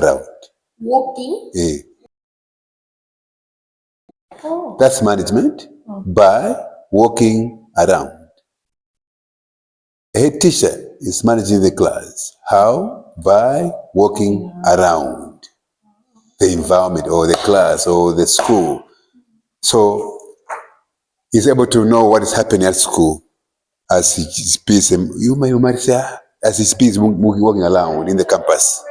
around. Walking? Yeah. That's management by walking around. A head teacher is managing the class. How? By walking around the environment or the class or the school. So he's able to know what is happening at school as he speaks. You might say, as he speaks, walking around in the campus.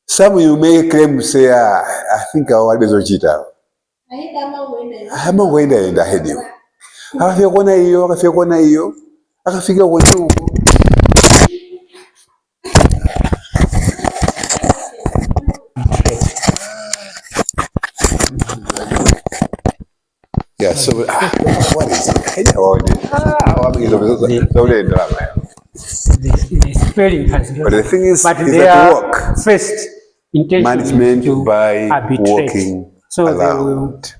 Some you may claim to say, I think I will be so cheated. I'm not going there in the head. Akafika kona hiyo, akafika kwenye huko. Yeah, so what is it? The spelling has but the thing is but that work. First intention management is to by arbitrate. walking so around.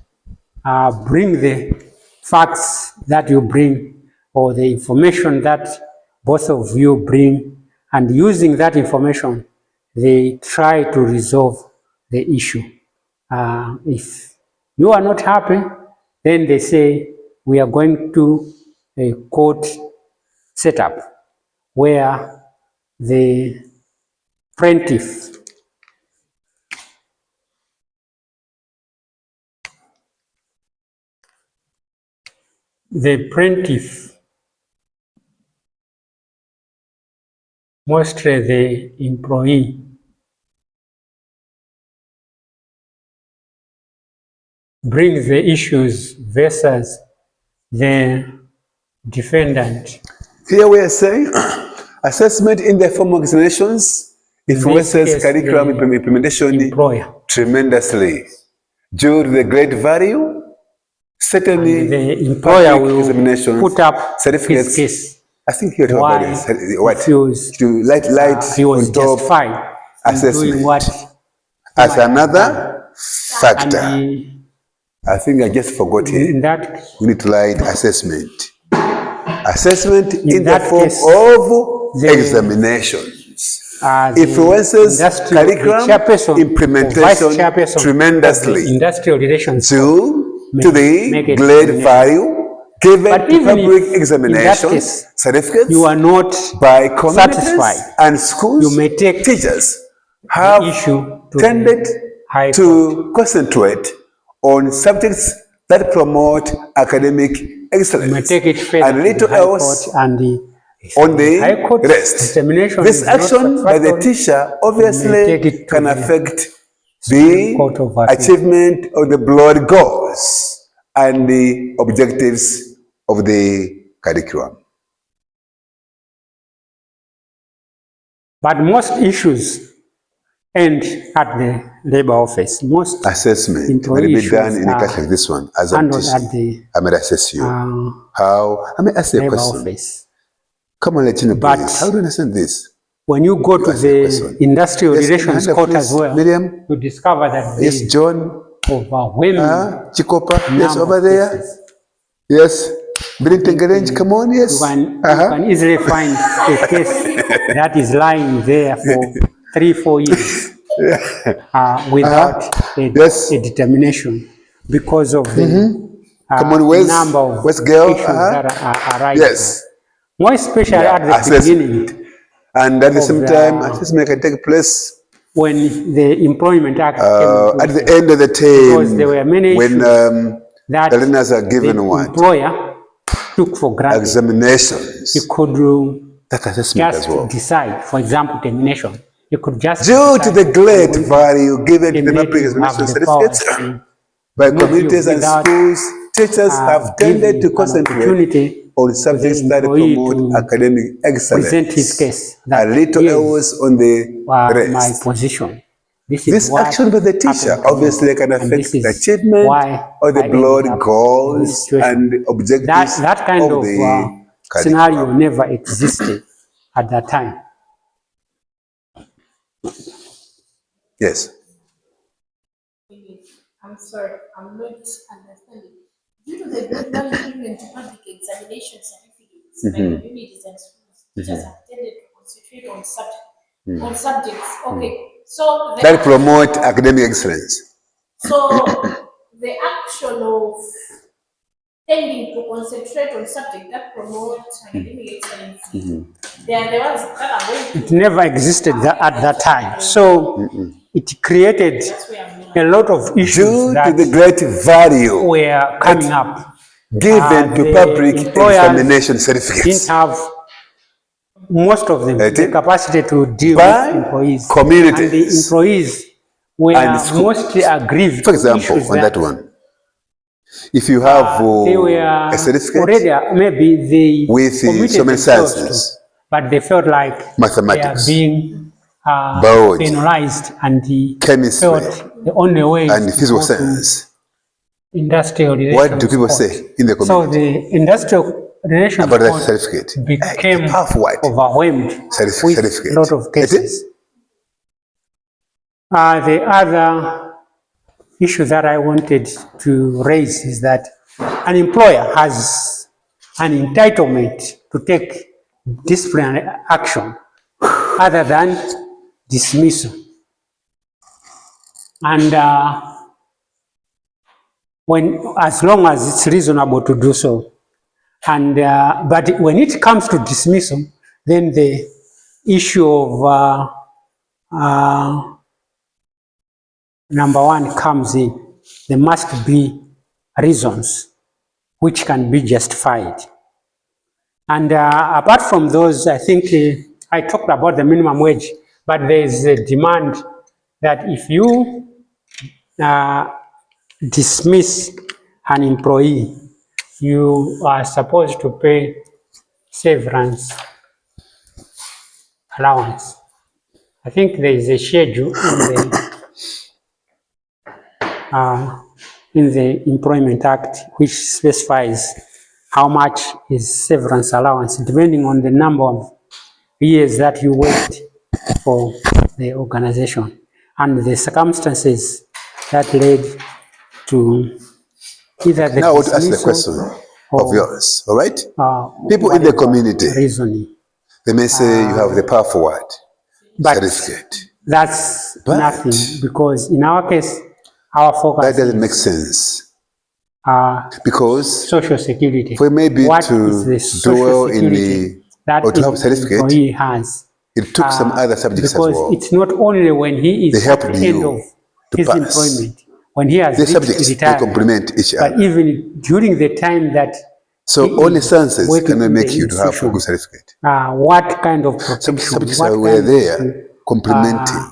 They will bring the facts that you bring or the information that both of you bring, and using that information, they try to resolve the issue. If you are not happy, then they say, we are going to a court setup where the plaintiff mostly the employee, brings the issues versus the defendant. Here we are saying assessment in the form of examinations influences curriculum implementation tremendously. Due to the great value, certainly and the employer will put up certificates. his case. I think here to why what to light he was on top justified assessment in doing what as another factor. I think I just forgot here. We need to light assessment. Assessment in the form of examinations influences curriculum implementation tremendously industrial relations to the great value given to public examinations certificates. You are not by communities satisfied, and schools. You may take teachers have tended to concentrate on subjects that promote academic excellence and little else on the rest. This action by the teacher obviously can affect the achievement of the broad goals and the objectives of the curriculum. But most issues end at the labor office. Most assessment can be done in a case like this one. As I'm teaching, I may assess you. How? I may ask you a question. Office. Come on, let you know, please. How do you understand this? When you go to the industrial relations court as well, Miriam, you discover that yes, John, overwhelming Chikopa, yes, over there. Yes, Brintengerange, come on, yes. You can easily find a case that is lying there for 3-4 years without a determination because of the number of issues that are arising. Yes. More especially at the beginning. And at the same time, assessment can take place when the Employment Act came at the end of the term, because there were many when that the learners are given the what? Employer took for granted. Examinations. He could that assessment just as well. decide, for example, termination. You could just due to the great value given to the public examination certificates by communities and schools, teachers have tended to concentrate on subjects that promote academic excellence. Present his case. A little else on the rest. My position. This action by the teacher obviously can affect the achievement of the broad goals and objectives that kind of the scenario never existed at that time. Yes. I'm sorry, I'm not understanding. Due to the great value given to public examination certificates by communities and schools, teachers have tended to concentrate on subjects on subjects. Okay. So That promote academic excellence. So the action of tending to concentrate on subjects that promote academic excellence, they are the ones that are going to. It never existed at that time. So it created a lot of issues Due to that the great value were coming up. given to The public employers examination didn't certificates have, most of them, the capacity to deal by with employees. communities And the employees were and schools. mostly aggrieved. For example, issues on that one, if you have they were a certificate already, maybe they with committed so many themselves sciences, but they felt like mathematics, they are being biology, penalized, and he chemistry, felt the only way and is to physical go to science, industrial relations what do people court. say in the So community the industrial relations about that court certificate? became Half-white overwhelmed with certificate. a lot of cases. The other issue that I wanted to raise is that an employer has an entitlement to take disciplinary action other than dismissal. And as long as it's reasonable to do so. And but when it comes to dismissal, then the issue of number one comes in. There must be reasons which can be justified. And apart from those, I think I talked about the minimum wage, but there is a demand that if you dismiss an employee, you are supposed to pay severance allowance. I think there is a schedule in the Employment Act which specifies how much is severance allowance depending on the number of years that you worked for the organization and the circumstances that led to either the Now I want to ask the dismissal question of yours, all right? People in the whatever community, reasoning. they may say you have the power forward But certificate. that's But nothing, because in our case, our focus That doesn't is make sense because social security. for maybe What to is the social dwell in security that or to have a the certificate, employee has? it took some other subjects as Because well. it's not only when he They is at helped the end you of to his pass. employment, when he has The reached subjects, they retirement, complement each but other. even during the time that So he only is sciences working cannot in make the you to have a institution, good certificate. what kind of Some protection, subjects what were kind there of complementing.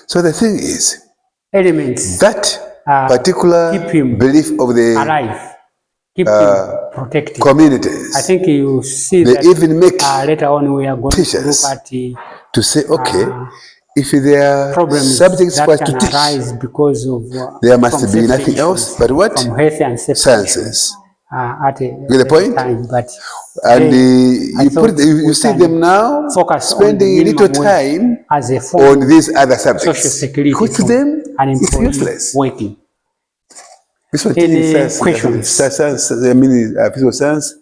So the thing is, elements that particular keep him belief of the alive, keep him protected. communities, I think you see they that even make later on we are going teachers to look at the to say, okay, if there are problems subjects for that us to can teach, arise because of there must from be safety nothing else issues, but what? from health and safety Sciences. issues at a Get the point? time. But And I you thought you we see can them now focus on spending the little minimum wage time as a form on of these other social subjects. security Which to for them an is employee useless. working. This one Any teaching questions? science, physical science.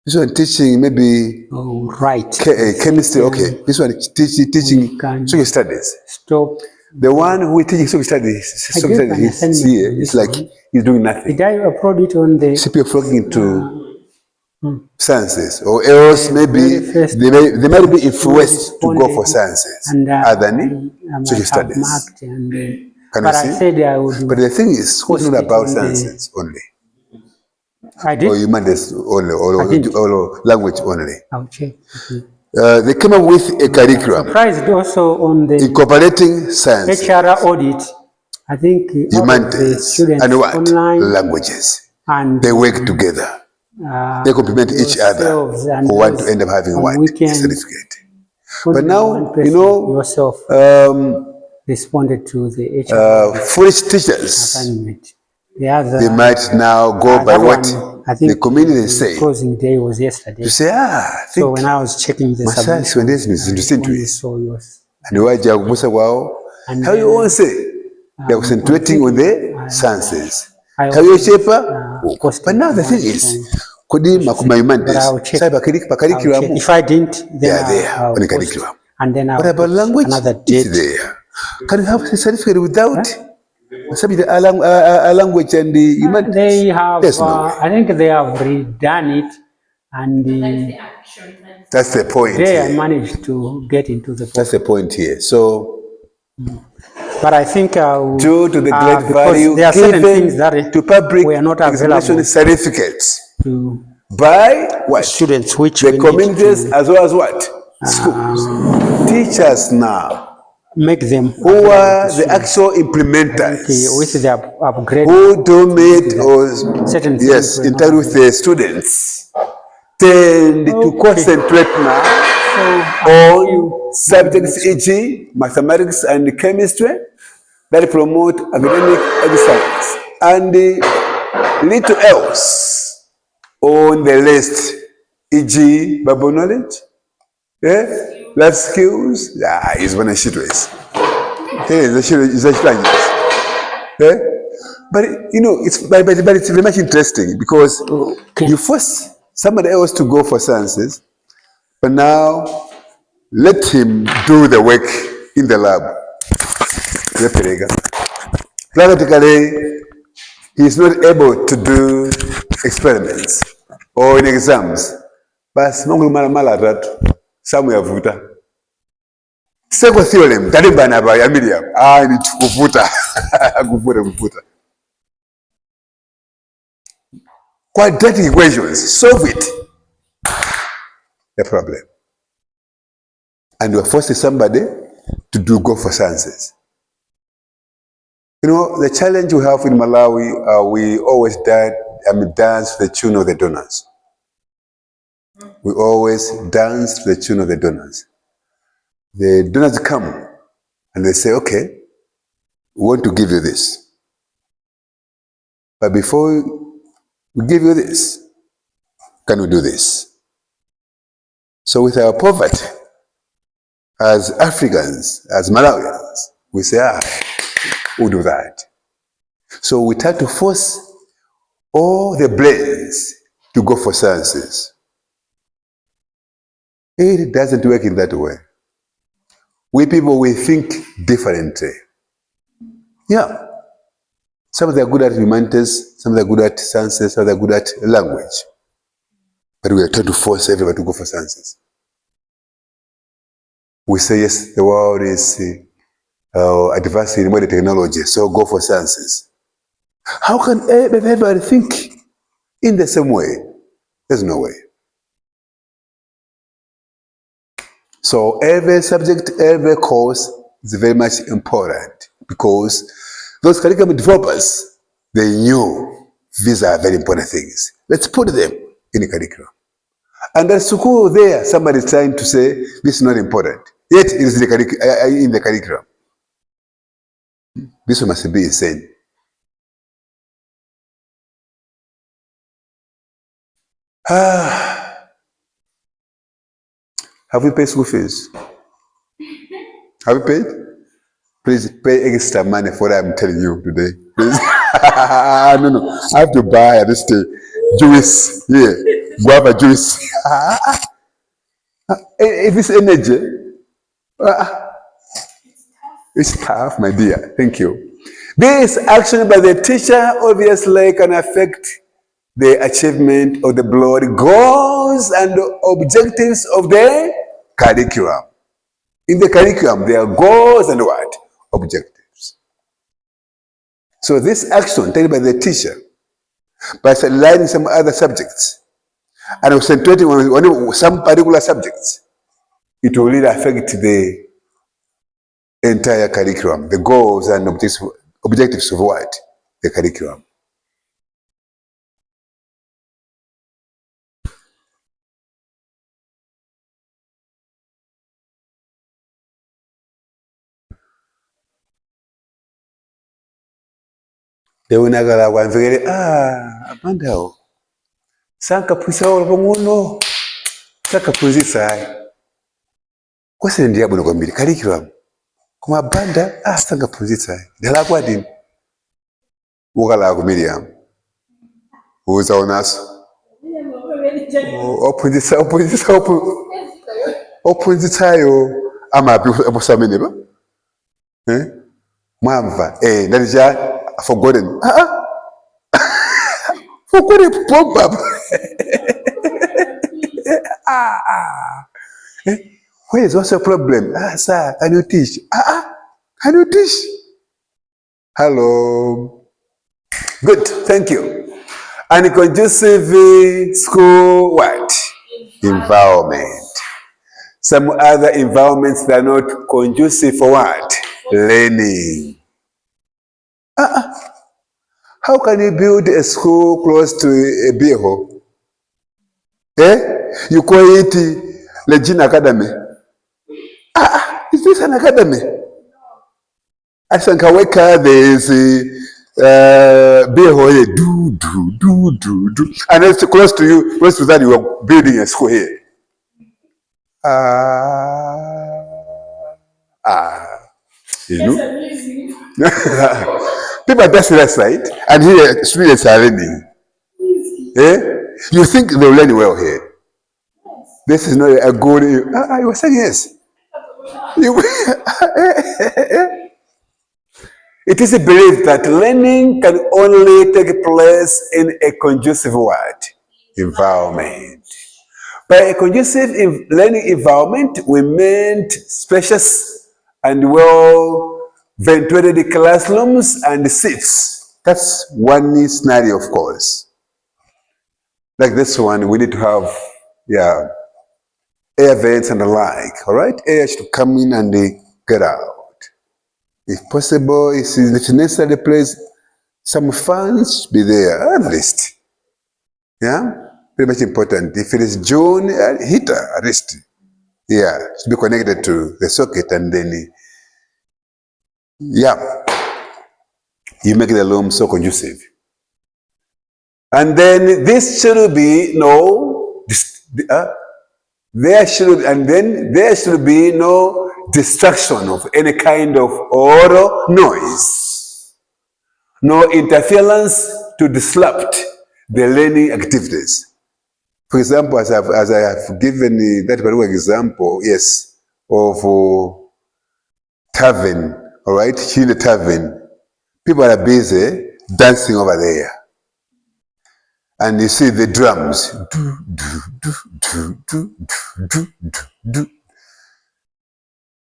This one teaching maybe Oh, right. chemistry. Okay, this one teaching can social studies. Stop. The one who is teaching social studies I gave an is assignment here. on It's this like one. he's doing nothing. Did I upload it on the People flocking into sciences, or else maybe very first they might be influenced to go for responded, sciences and other than I social might have studies. marked and Can but you I see? said I would. But the thing is, school is post not it about on the- sciences only, I or did. humanities only, I didn't. or language only. I'll check. They came up with a curriculum Surprised also on the incorporating science, HR audit. I think all of the humanities, students and what? online Languages. and They work together. They complement each other yourselves and who want to those end up having on what? A weekends, certificate. only But now, one you person, know, yourself responded to the HR foolish teachers, assignment. The other, they might now go by that what one, I think the community say. closing day was yesterday. To say, I So think when I was checking the Masasi submission, wendezi zintu only saw yours. and waja kugusa kwao. And How you all say they are concentrating on the sciences. How you shape But now the thing is, kodi makuma But humanities. I'll check. Sai pa curriculum. If I didn't, They then are there I'll on the post. curriculum. and then I'll What about put language? another It's date. there. Can you have a certificate without a subject, a language and the humanities? They have, There's no way. I think they have redone it, and That's the action. That's the point there I here. managed to get into the That's the point here. So, But I think due to the great because value there are certain given things that to public were not examination available certificates to by what? students, which The we need communities to as well as what? Schools. Teachers now, make them who available are to the students. actual With implementers, the upgrade, who do meet or, certain things yes, were in not touch with the students, tend to Okay. concentrate now on subjects, e.g. mathematics and chemistry, that promote academic excellence, and little else on the list, e.g. Bible knowledge, life skills, is one of shitways. But you know, it's very much interesting because you force somebody else to go for sciences, but now let him do the work in the lab. Practically, he is not able to do experiments or in exams. Bas mungu mara tatu samu yavuta. Second theorem tali bana ba ya Miriam. Ni kuvuta. kuvuta. Quadratic equations, solve it. The problem. And we're forcing somebody to go for sciences. You know, the challenge we have in Malawi, we always dance to the tune of the donors. We always dance to the tune of the donors. The donors come and they say, okay, we want to give you this. But before we give you this, can we do this? So with our poverty, as Africans, as Malawians, we say, we'll do that. So we try to force all the brains to go for sciences. It doesn't work in that way. We people, we think differently. Yeah. Some of them are good at humanities, some of them are good at sciences, some of them are good at language. But we are trying to force everybody to go for sciences. We say, yes, the world is advancing in modern technology, so go for sciences. How can everybody think in the same way? There's no way. So every subject, every course is very much important because those curriculum developers, they knew these are very important things. Let's put them in the curriculum. And at school there, somebody is trying to say this is not important. Yet it is in the curriculum. This must be insane. Have we paid school fees? Have we paid? Please pay extra money for what I'm telling you today. Please. No. I have to buy at this day. Juice. Yeah. Guava juice. This energy. It's tough, my dear. Thank you. This action by the teacher obviously can affect the achievement of the broad goals and objectives of the curriculum. In the curriculum, there are goals and what? Objectives. So this action taken by the teacher, by aligning some other subjects and concentrating on some particular subjects, it will really affect the entire curriculum, the goals and objectives of what? The curriculum. Dewenagala wanvegere abandao sanka pwisa olobongono saka punzisa kwese ndiye bwana kwambiri curriculum kuma banda sanga punzisa dala kwadi ukala ku Miriam uza onaso opunzisa opunzitayo amapiusamene mwamva that is forgotten. Forgotten proverb. Where is also a problem? Sir, can you teach? Can you teach? Hello. Good, thank you. And conducive school what? Environment. Some other environments that are not conducive for what? Learning. How can you build a school close to a beehive? You call it Legend Academy. Is this an academy? I think there is a beehive, do. And it's close to you, close to that you are building a school here. You know? People are just left side, and here students are learning. You think they'll learn well here? This is not a good. I was saying yes. It is believed that learning can only take place in a conducive what? Environment. By a conducive learning environment, we meant spacious and well-ventilated classrooms and seats. That's one scenario, of course. Like this one, we need to have, air vents and the like, all right? Air should come in and get out. If possible, if it's necessary, place some fans be there, at least. Yeah? Very much important. If it is June, heater, at least. Yeah, should be connected to the socket and then, you make the room so conducive. And then this should be there should be no distraction of any kind of or noise. No interference to disrupt the learning activities. For example, as I have given that particular example, of tavern, all right, here in the tavern, people are busy dancing over there. And you see the drums.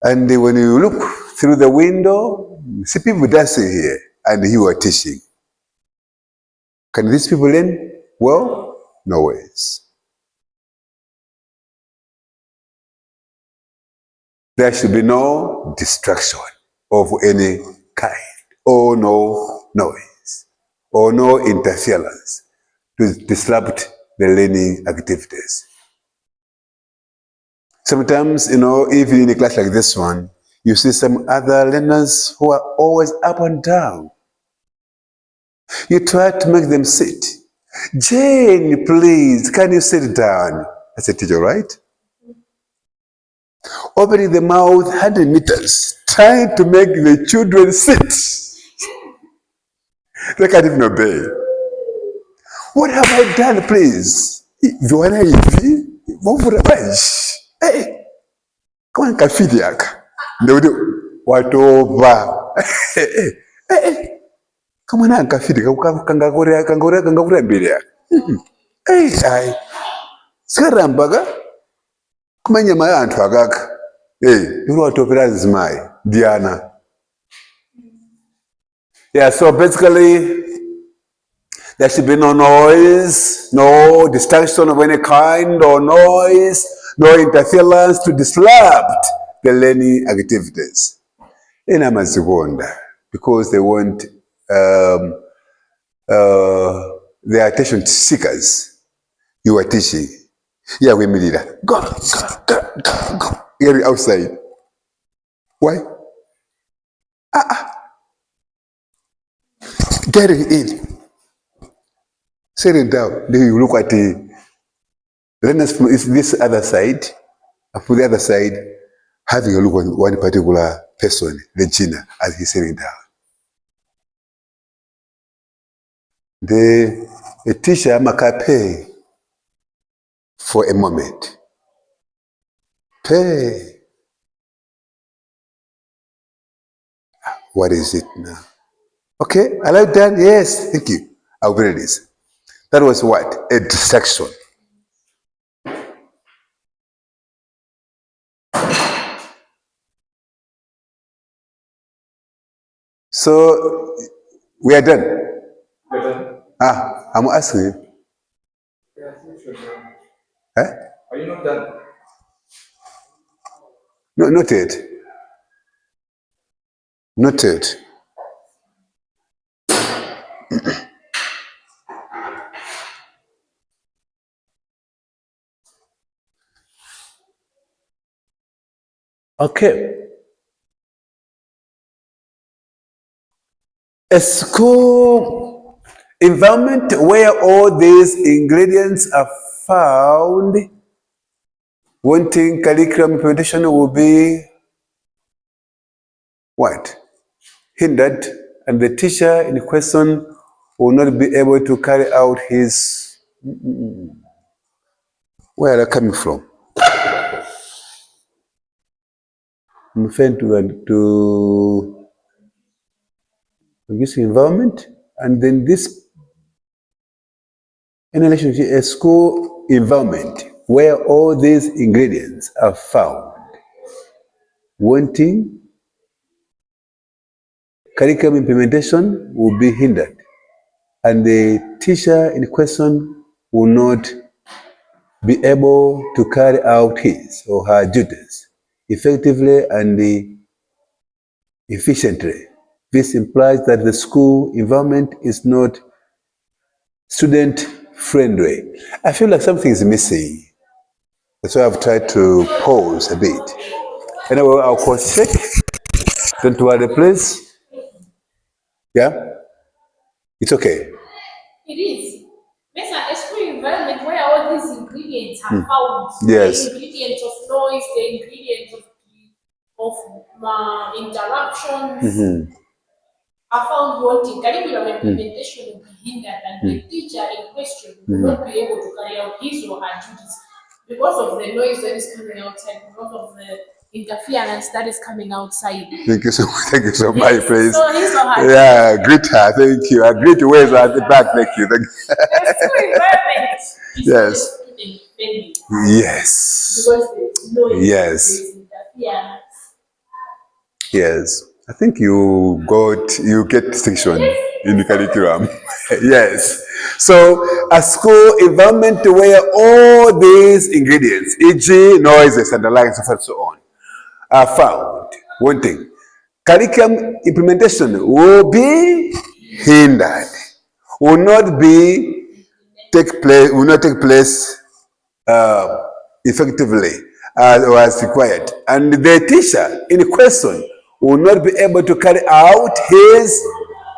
And when you look through the window, you see people dancing here, and you are teaching. Can these people learn? Well, no ways. There should be no distraction of any kind, or no noise, or no interference to disrupt the learning activities. Sometimes, even in a class like this one, you see some other learners who are always up and down. You try to make them sit. Jane, please, can you sit down? That's a teacher, right? Opening the mouth 100 meters, trying to make the children sit. They can't even obey. What have I done, please? Hey, come on, kafidi yaka. Ndio watoba. Come on, kafidi kangakura mbele yaka. Ai. Sikarambaga. Kumenya mayantu agaka. Ndio watopera nzimai Diana. Yeah, so basically there should be no noise, no distraction of any kind, or noise, no interference to disrupt the learning activities. In Amazigwanda, because they want their attention seekers. You are teaching. Yeah, we made that. Go. You're outside. Why? Getting in. Sitting down. Then you look at the learners from this other side, and from the other side, having a look at one particular person, Regina, as he's sitting down. The teacher must pay for a moment. Pay. What is it now? Okay, I like that. Yes, thank you. I'll read this. That was what? A distraction. So we are done. I'm asking you. Eh? Are you not done? No, not yet. Not yet. Okay. A school environment where all these ingredients are found, wanting curriculum implementation will be what? Hindered, and the teacher in question will not be able to carry out his. Where are they coming from? I'm referring to this environment, and then this in relation to a school environment where all these ingredients are found, wanting curriculum implementation will be hindered, and the teacher in question will not be able to carry out his or her duties effectively and efficiently. This implies that the school environment is not student friendly. I feel like something is missing. That's why I've tried to pause a bit. Anyway, I'll cross check. Don't worry, please. Yeah? It's okay. It is. There's a school environment where all these ingredients are found. Yes. The ingredients of noise, the ingredients of interruptions are found wanting. Curriculum implementation will be hindered, and the teacher in question will not be able to carry out his or her duties because of the noise that is coming outside, because of the interference that is coming outside. Thank you so much. Thank you so much, please. So his or her Yeah, greet her. Thank you. I greet waves at the back. Thank you. Thank you. the school environment is Yes. not student friendly Yes. because there's noise, Yes. there's interference. Yes. I think you get distinction in the curriculum. Yes. So a school environment where all these ingredients, e.g. noises and the like and so on, are found. One thing. Curriculum implementation will be hindered. Will not take place effectively or as required. And the teacher in question will not be able to carry out his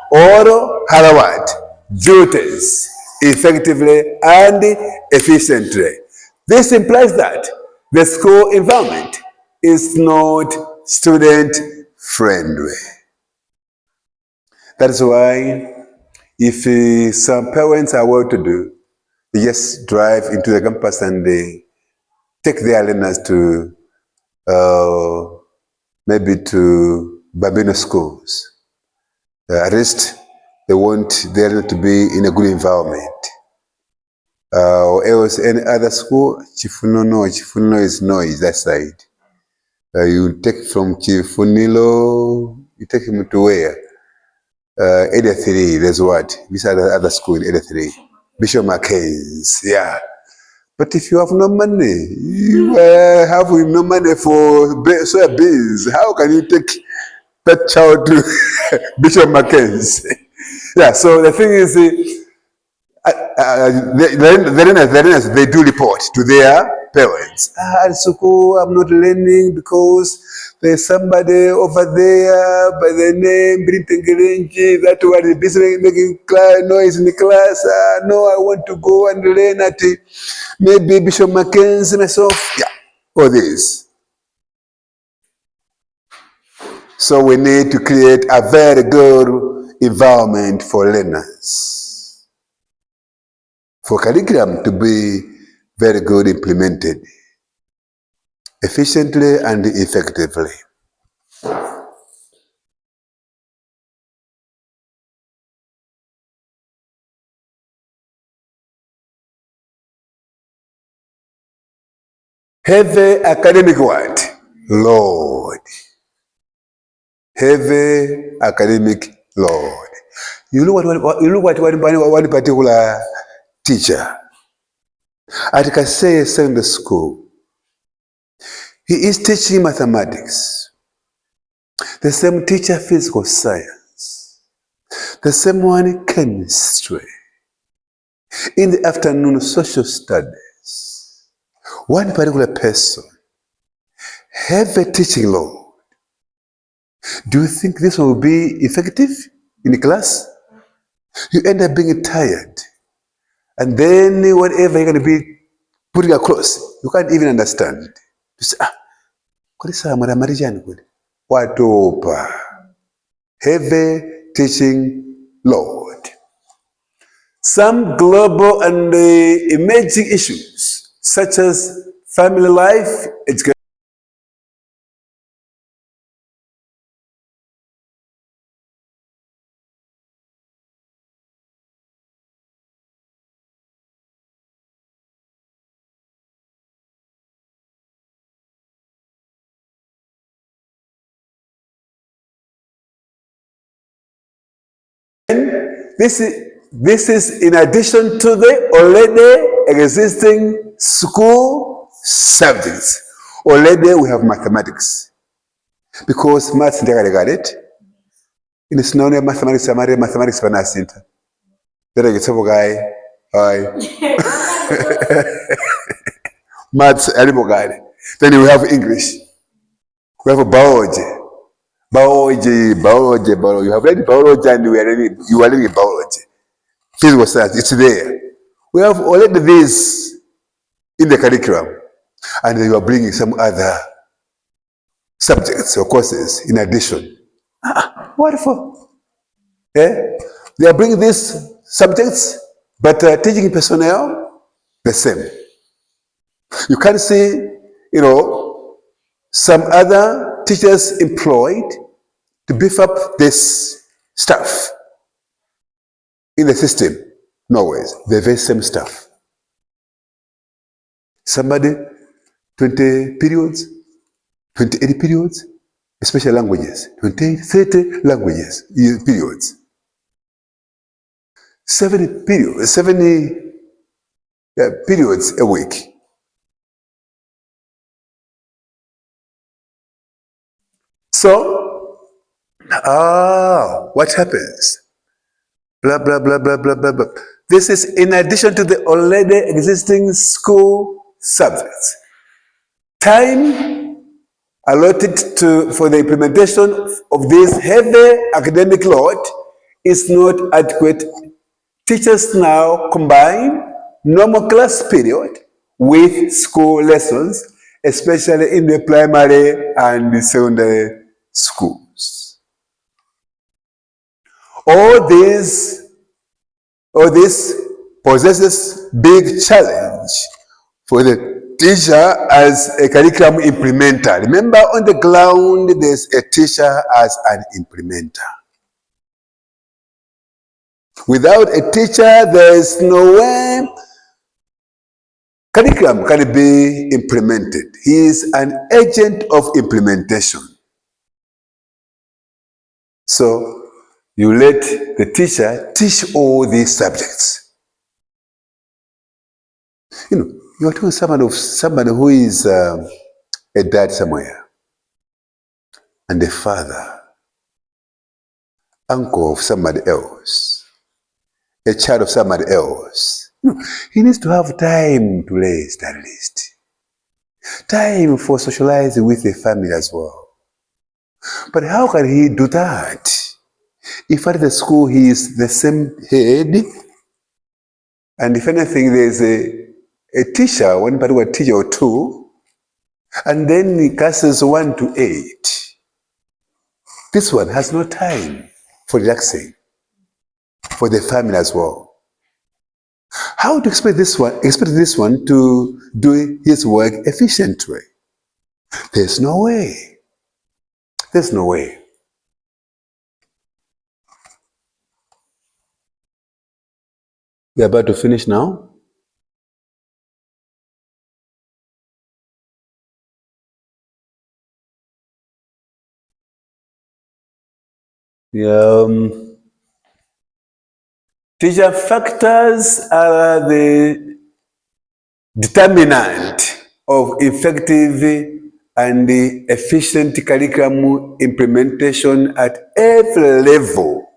or her what? Duties effectively and efficiently. This implies that the school environment is not student friendly. That is why if some parents are well to do, they just drive into the campus and they take their learners to maybe to Bambino schools. At least they want their learner to be in a good environment. Or else any other school, Chifunilo is noise that side. You take from Chifunilo, you take him to where? Area 3, there's what? This other school in Area 3. Bishop Mackenzie, yeah. But if you have no money, you have no money for soya beans, how can you take that child to Bishop Mackenzie? Yeah, so the thing is, the learners, they do report to their parents. At school, I'm not learning because there's somebody over there by the name Brintengerenji that was busy making noise in the class. No, I want to go and learn at maybe Bishop Mackenzie myself. Yeah, all this. So we need to create a very good environment for learners, for curriculum to be very good implemented efficiently and effectively. Heavy academic what? Load. Heavy academic load. You look at one particular teacher at Kasese Secondary School. He is teaching mathematics. The same teacher physical science. The same one chemistry. In the afternoon social studies. One particular person have a teaching load. Do you think this will be effective in the class? You end up being tired. And then whatever you're going to be putting across, you can't even understand. You say, Watopa. Heavy teaching load. Some global and emerging issues, such as family life, education. This is in addition to the already existing school subjects. Already we have mathematics. Because maths ndiye got it. In the snow mathematics amare mathematics panasinta. There is a guy. Hi. Maths got. Then we have English. We have biology. Biology. You have read biology and you are reading biology. Physical science, it's there. We have already this in the curriculum. And you are bringing some other subjects or courses in addition. Wonderful. Yeah? They are bringing these subjects, but teaching personnel, the same. You can see, some other teachers employed to beef up this stuff in the system. No ways. The very same stuff. Somebody, 20 periods, 28 periods, especially languages, 28, 30 languages, periods. 70 periods a week. So, what happens? Blah, blah, blah, blah, blah, blah, blah. This is in addition to the already existing school subjects. Time allotted for the implementation of this heavy academic load is not adequate. Teachers now combine normal class period with school lessons, especially in the primary and secondary schools. All this possesses big challenge for the teacher as a curriculum implementer. Remember, on the ground, there's a teacher as an implementer. Without a teacher, there is no way curriculum can be implemented. He is an agent of implementation. So, you let the teacher teach all these subjects. You are talking somebody who is a dad somewhere, and a father, uncle of somebody else, a child of somebody else. He needs to have time to rest at least. Time for socializing with the family as well. But how can he do that? If at the school he is the same head, and if anything there's a teacher, one particular teacher or two, and then he classes 1 to 8. This one has no time for relaxing, for the family as well. How to expect this one to do his work efficiently? There's no way. There's no way. We're about to finish now. Teacher factors are the determinant of effective and efficient curriculum implementation at every level.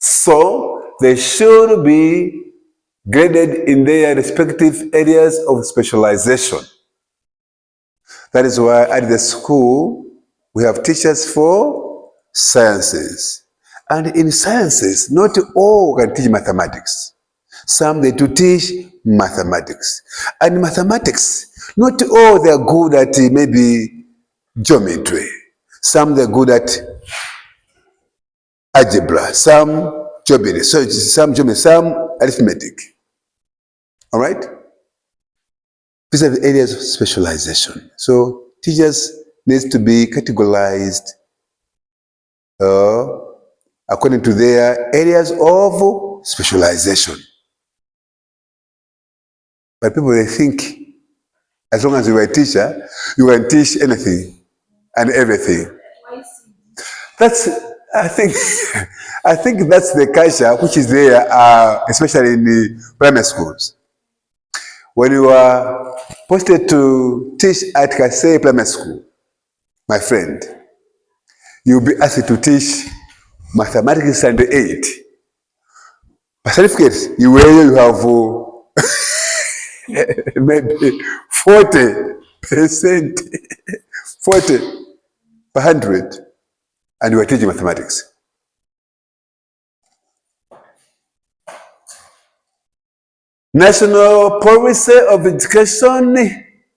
So they should be graded in their respective areas of specialization. That is why at the school, we have teachers for sciences. And in sciences, not all can teach mathematics. Some they do teach mathematics. And mathematics, not all they are good at maybe geometry. Some they're good at algebra, some geometry, some arithmetic. All right? These are the areas of specialization. So teachers need to be categorized according to their areas of specialization. But people, they think as long as you are a teacher, you can teach anything and everything. That's, I think that's the culture which is there, especially in the primary schools. When you are posted to teach at Kasei Primary School, my friend, you'll be asked to teach mathematics standard 8. By certificate, you have maybe 40%, 40 per 100, and you are teaching mathematics. National policy of education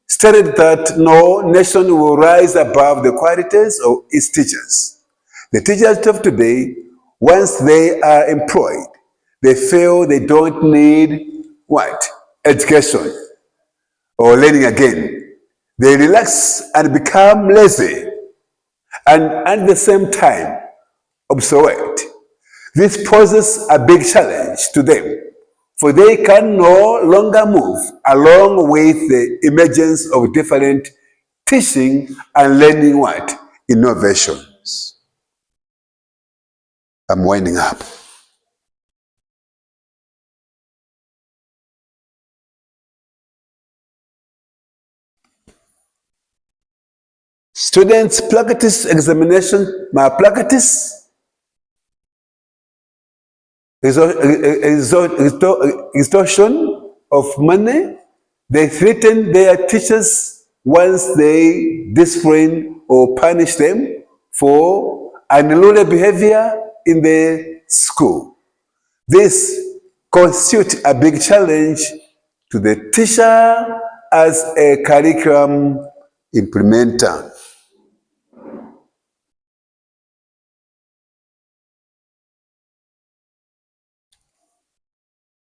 stated that no nation will rise above the qualities of its teachers. The teachers of today, once they are employed, they feel they don't need what? Education or learning again. They relax and become lazy and at the same time obsolete. This poses a big challenge to them, for they can no longer move along with the emergence of different teaching and learning what? Innovations. I'm winding up. Students practice examination malpractice, extortion of money. They threaten their teachers once they discipline or punish them for unruly behavior in the school. This constitutes a big challenge to the teacher as a curriculum implementer.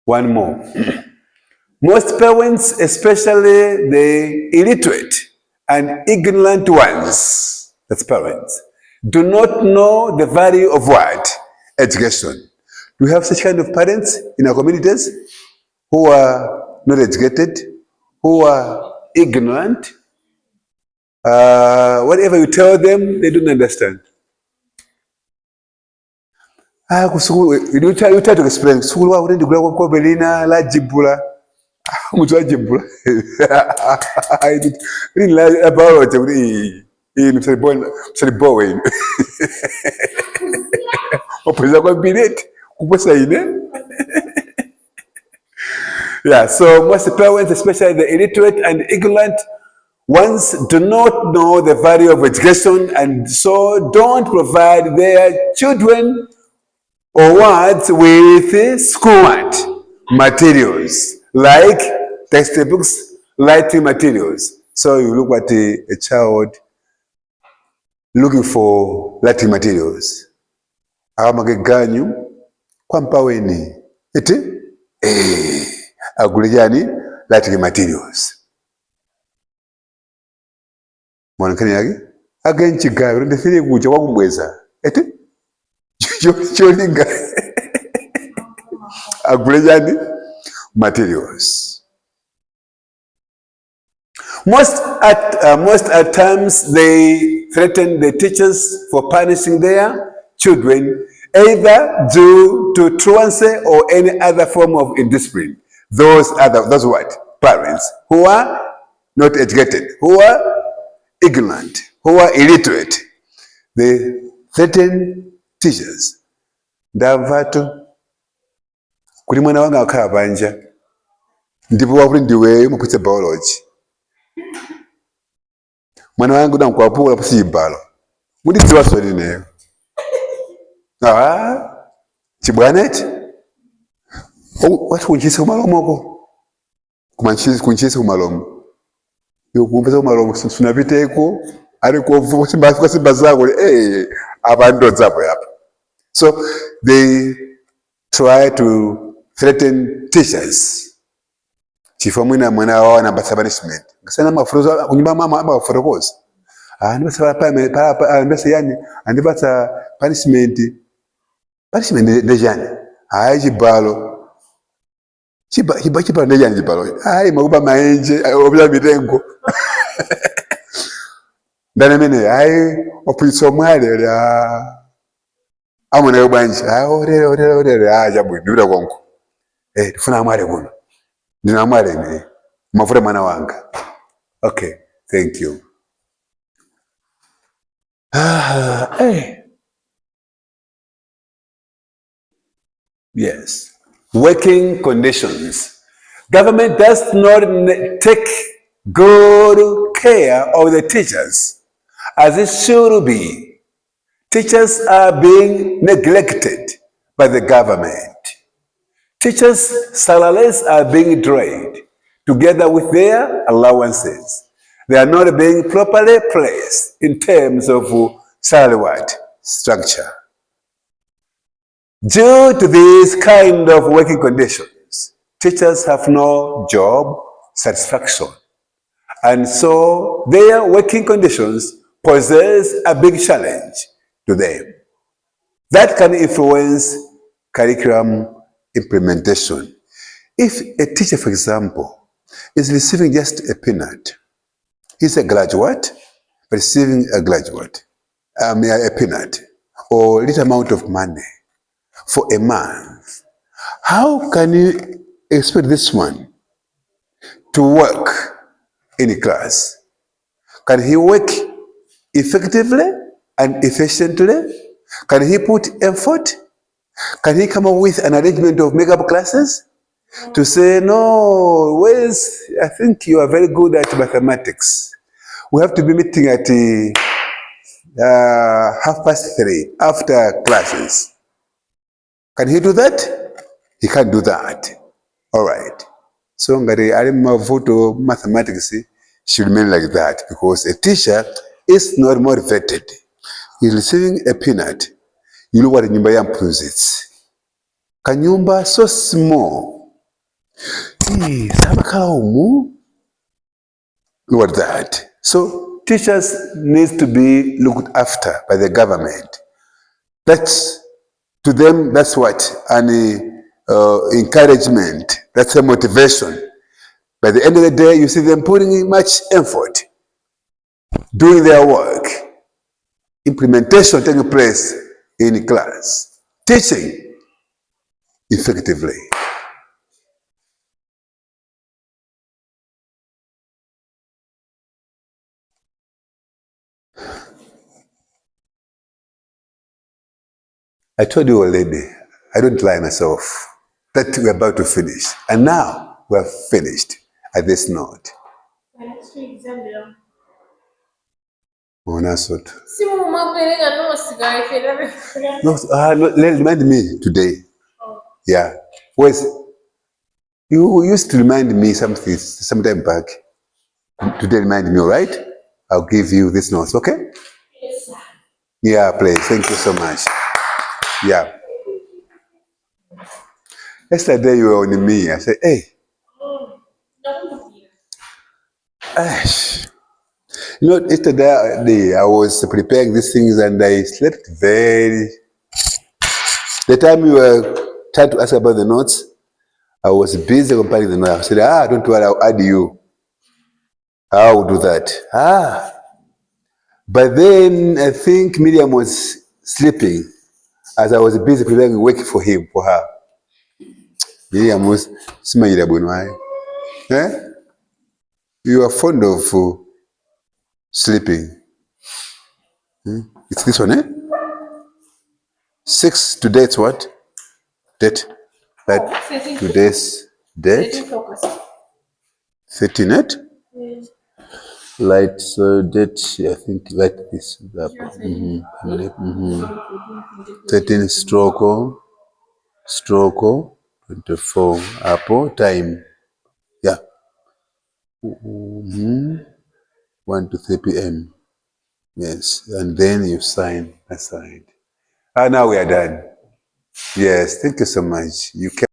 One more. Most parents, especially the illiterate and ignorant ones, that's parents, do not know the value of what? Education. Do we have such kind of parents in our communities who are not educated, who are ignorant? Whatever you tell them, they don't understand. You try to explain. School wa urendi gula kwa belina la jibula. Mutu ajibula. Ini la about ini msali boy. Opeza kwa bilet kuposa ine. Yeah, so most parents, especially the illiterate and ignorant ones, do not know the value of education and so don't provide their children or what with school materials like textbooks, writing materials. So you look at a child looking for writing materials. Awamageganyu kwa mpaweni eti agulejani writing materials. Mwanakani yagi agenchi gayo ndefire kuja wakumweza eti cholinga agulejani materials. Most at times they threaten the teachers for punishing their children, either due to truancy or any other form of indiscipline. Those what? Parents who are not educated, who are ignorant, who are illiterate. The certain teachers. Ndavato kuli mwana wanga akabanja ndipo wabuli ndiwe mupitse biology. Mwana wangu ndakwapula pusi ibalo. Mudi dziwa sori neyo. Chibwaneti. Watu kunchisa kumalomoko. Kunchisa kumalomo. Yokumpesa kumalomo sunapiteko ari kuovu kwa simba zako abando zapo yapa. So they try to threaten teachers. Chifamwina mwana wao na punishment. Ngasana mafuroza kunyumba mama mafurokoza. Ndibasa pa ndibasa yani ndibasa punishment. Punishment ndejani. Chibalo. Chibalo ndejani chibalo. Makuba maenje obya mitengo. Ndana mene opulisa omwale ya amuna yobanje orere jabu ndibira konko tufuna amwale kuno ndina amwale ne mafuta mwana wanga. Okay, thank you. Yes, working conditions. Government does not take good care of the teachers as it should be. Teachers are being neglected by the government. Teachers' salaries are being drained together with their allowances. They are not being properly placed in terms of salary structure. Due to these kind of working conditions, teachers have no job satisfaction. And so their working conditions poses a big challenge to them. That can influence curriculum implementation. If a teacher, for example, is receiving just a peanut, he's a graduate, receiving a peanut or little amount of money for a month, how can you expect this one to work in class? Can he work effectively and efficiently? Can he put effort? Can he come up with an arrangement of makeup classes to say, no, Wes, I think you are very good at mathematics. We have to be meeting at 3:30 after classes. Can he do that? He can't do that. All right. So ngari ali mavuto mathematics should remain like that, because a teacher is not motivated. He's receiving a peanut. You know what nyumba ya mpunzitsi. Kanyumba so small. Look at that. So teachers need to be looked after by the government. That's to them, that's what? An encouragement. That's a motivation. By the end of the day, you see them putting in much effort, doing their work. Implementation taking place in class. Teaching effectively. I told you already, I don't lie myself, that we're about to finish. And now we're finished at this note. No, remind me today. Yeah. Wes, you used to remind me something sometime back. Today remind me, all right? I'll give you this note, okay? Yes, sir. Yeah, please. Thank you so much. Yeah. Yesterday you were on me. I said, hey. You know, yesterday I was preparing these things and I slept very. The time you were trying to ask about the notes, I was busy comparing the notes. I said, don't worry, I'll add you. I will do that. But then I think Miriam was sleeping. as I was busy preparing work for him, for her. You are fond of sleeping. It's this one, eh? 6, today's what? Date. But today's date. 13, eh? Light, so date, I think like this. 13 stroke 24 Apple time. Yeah. 1 to 3 p.m. Yes. And then you sign aside. Now we are done. Yes, thank you so much. You can